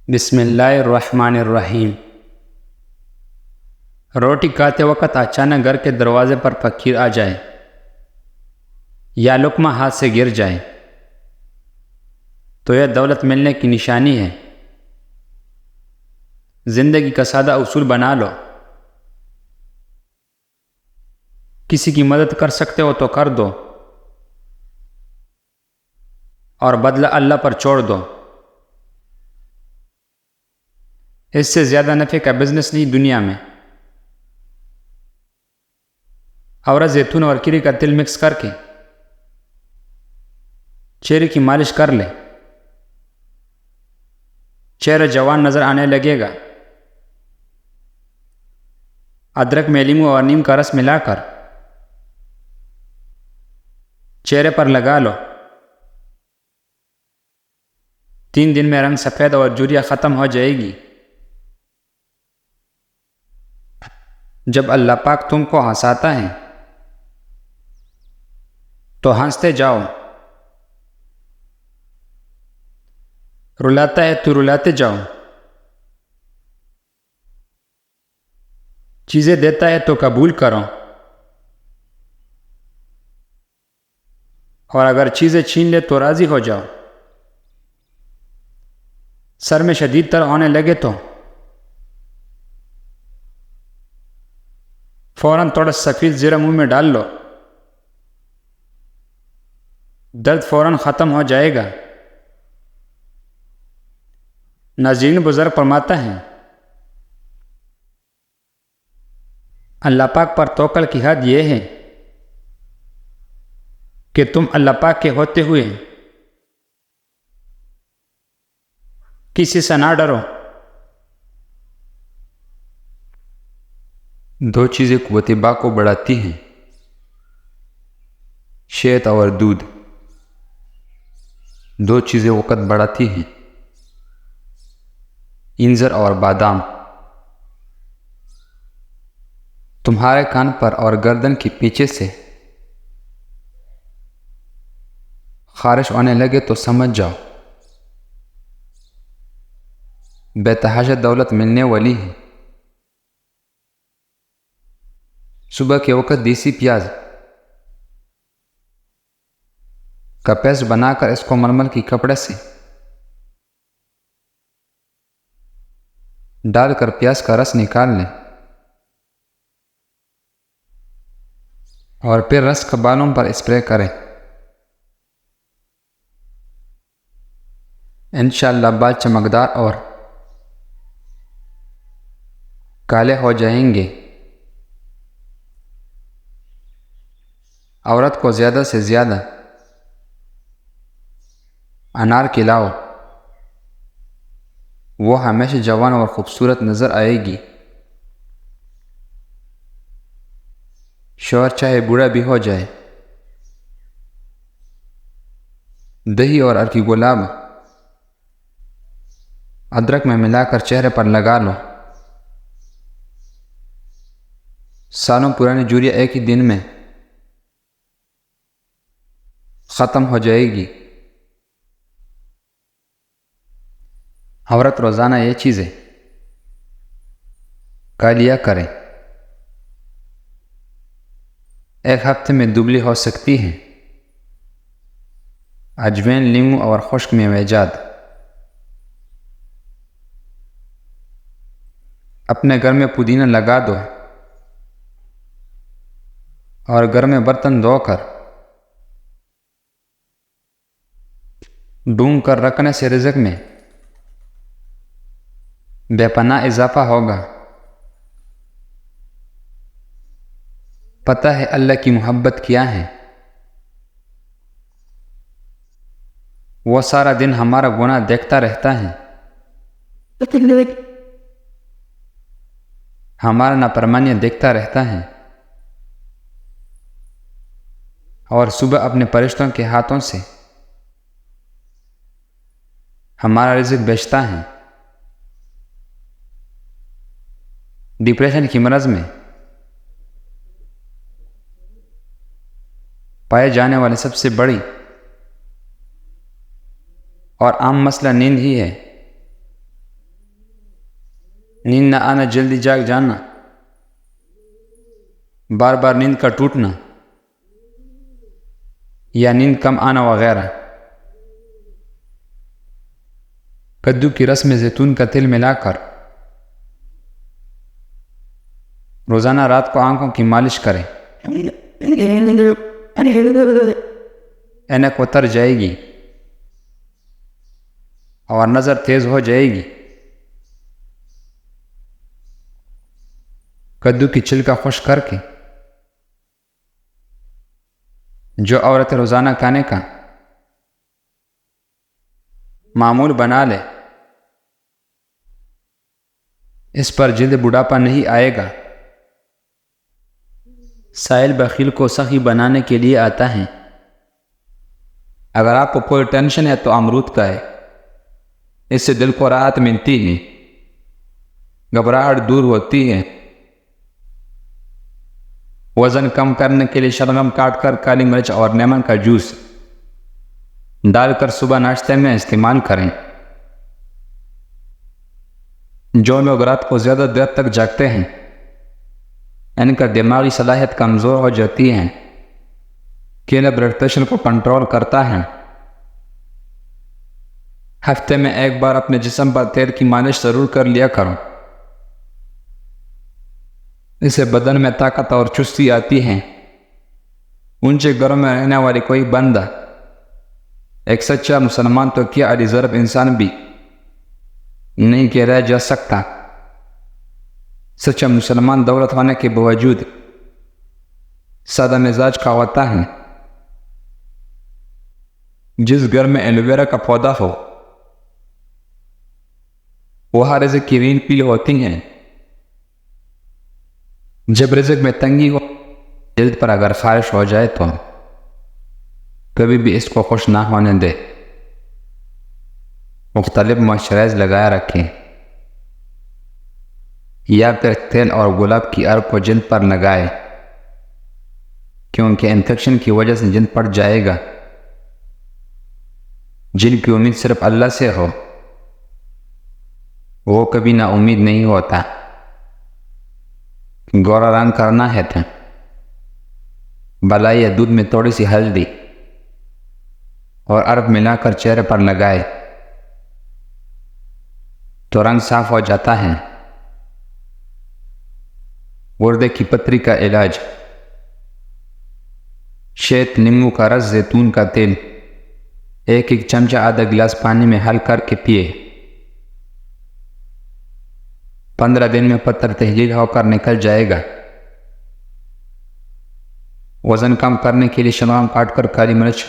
بسم اللہ الرحمن الرحیم۔ روٹی کھاتے وقت اچانک گھر کے دروازے پر فقیر آ جائے یا لقمہ ہاتھ سے گر جائے تو یہ دولت ملنے کی نشانی ہے۔ زندگی کا سادہ اصول بنا لو، کسی کی مدد کر سکتے ہو تو کر دو اور بدلہ اللہ پر چھوڑ دو۔ اس سے زیادہ نفع کا بزنس نہیں دنیا میں۔ اور زیتون اور کری کا تیل مکس کر کے چہرے کی مالش کر لے، چہرہ جوان نظر آنے لگے گا۔ ادرک میں لیموں اور نیم کا رس ملا کر چہرے پر لگا لو، 3 دن میں رنگ سفید اور جھریاں ختم ہو جائے گی۔ جب اللہ پاک تم کو ہنساتا ہے تو ہنستے جاؤ، رلاتا ہے تو رلاتے جاؤ، چیزیں دیتا ہے تو قبول کرو، اور اگر چیزیں چھین لے تو راضی ہو جاؤ۔ سر میں شدید درد ہونے لگے تو فوراً تھوڑا سفید زیرہ منہ میں ڈال لو، درد فوراً ختم ہو جائے گا۔ ناظرین بزرگ فرماتا ہے، اللہ پاک پر توکل کی حد یہ ہے کہ تم اللہ پاک کے ہوتے ہوئے کسی سے نہ ڈرو۔ 2 چیزیں قوت باء کو بڑھاتی ہیں، شہد اور دودھ۔ 2 چیزیں وقت بڑھاتی ہیں، انجیر اور بادام۔ تمہارے کان پر اور گردن کے پیچھے سے خارش ہونے لگے تو سمجھ جاؤ بے تحاشا دولت ملنے والی ہے۔ صبح کے وقت دیسی پیاز کا پیسٹ بنا کر اس کو ململ کے کپڑے سے ڈال کر پیاز کا رس نکال لیں، اور پھر رس کا بالوں پر اسپرے کریں۔ انشاءاللہ بال چمکدار اور کالے ہو جائیں گے۔ عورت کو زیادہ سے زیادہ انار کھلاؤ، وہ ہمیشہ جوان اور خوبصورت نظر آئے گی۔ شوہر چاہے بوڑھا بھی ہو جائے، دہی اور ارکی گلاب ادرک میں ملا کر چہرے پر لگا لو، سالوں پرانی جھریاں ایک ہی دن میں ختم ہو جائے گی۔ عورت روزانہ یہ چیزیں کھا لیا کریں، ایک ہفتے میں دبلی ہو سکتی ہیں۔ اجوین، لیموں اور خشک میوہ جات۔ اپنے گھر میں پودینہ لگا دو اور گھر میں برتن دھو کر ڈھونگ کر رکھنے سے رزق میں بے پناہ اضافہ ہوگا۔ پتہ ہے اللہ کی محبت کیا ہے؟ وہ سارا دن ہمارا گناہ دیکھتا رہتا ہے، ہمارا نافرمانیاں دیکھتا رہتا ہے، اور صبح اپنے فرشتوں کے ہاتھوں سے ہمارا رزق بیچتا ہے۔ ڈپریشن کی مرض میں پائے جانے والی سب سے بڑی اور عام مسئلہ نیند ہی ہے۔ نیند نہ آنا، جلدی جاگ جانا، بار بار نیند کا ٹوٹنا یا نیند کم آنا وغیرہ۔ کدو کی رس میں زیتون کا تیل ملا کر روزانہ رات کو آنکھوں کی مالش کریں، اینک اتر جائے گی اور نظر تیز ہو جائے گی۔ کدو کی چھلکا خشک کر کے جو عورت روزانہ کھانے کا معمول بنا لے، اس پر جلد بڑھاپا نہیں آئے گا۔ سائل بخیل کو سخی بنانے کے لیے آتا ہے۔ اگر آپ کو کوئی ٹینشن ہے تو امرود کا ہے، اس سے دل کو راحت ملتی ہے، گھبراہٹ دور ہوتی ہے۔ وزن کم کرنے کے لیے شلغم کاٹ کر کالی مرچ اور لیمن کا جوس ڈال کر صبح ناشتے میں استعمال کریں۔ جو لوگ رات کو زیادہ دیر تک جاگتے ہیں، ان کا دماغی صلاحیت کمزور ہو جاتی ہے۔ کیلا بلڈ پریشر کو کنٹرول کرتا ہے۔ ہفتے میں ایک بار اپنے جسم پر تیل کی مالش ضرور کر لیا کرو، اس سے بدن میں طاقت اور چستی آتی ہے۔ اونچے گھروں میں رہنے والی کوئی بندہ ایک سچا مسلمان تو کیا علی ضرب انسان بھی نہیں کہ رہ جا سکتا۔ سچا مسلمان دولت ہونے کے باوجود سادہ مزاج کا ہوتا ہے۔ جس گھر میں ایلو ویرا کا پودا ہو وہاں رزق کی رین پیل ہوتی ہیں۔ جب رزق میں تنگی ہو، جلد پر اگر خارش ہو جائے تو کبھی بھی اس کو خوش نہ ہونے دے۔ مختلف موئسچرائز لگائے رکھیں یا پھر تیل اور گلاب کی ارک کو جلد پر لگائے، کیونکہ انفیکشن کی وجہ سے جلد پڑ جائے گا۔ جن کی امید صرف اللہ سے ہو وہ کبھی نا امید نہیں ہوتا۔ گورا رنگ کرنا ہے تو بلائی یا دودھ میں تھوڑی سی ہلدی اور ارب ملا کر چہرے پر لگائے تو رنگ صاف ہو جاتا ہے۔ گردے کی پتھری کا علاج: شہد، نیمبو کا رس، زیتون کا تیل، ایک چمچہ آدھا گلاس پانی میں حل کر کے پیے۔ 15 دن میں پتھر تحلیل ہو کر نکل جائے گا۔ وزن کم کرنے کے لیے شلغم کاٹ کر کالی مرچ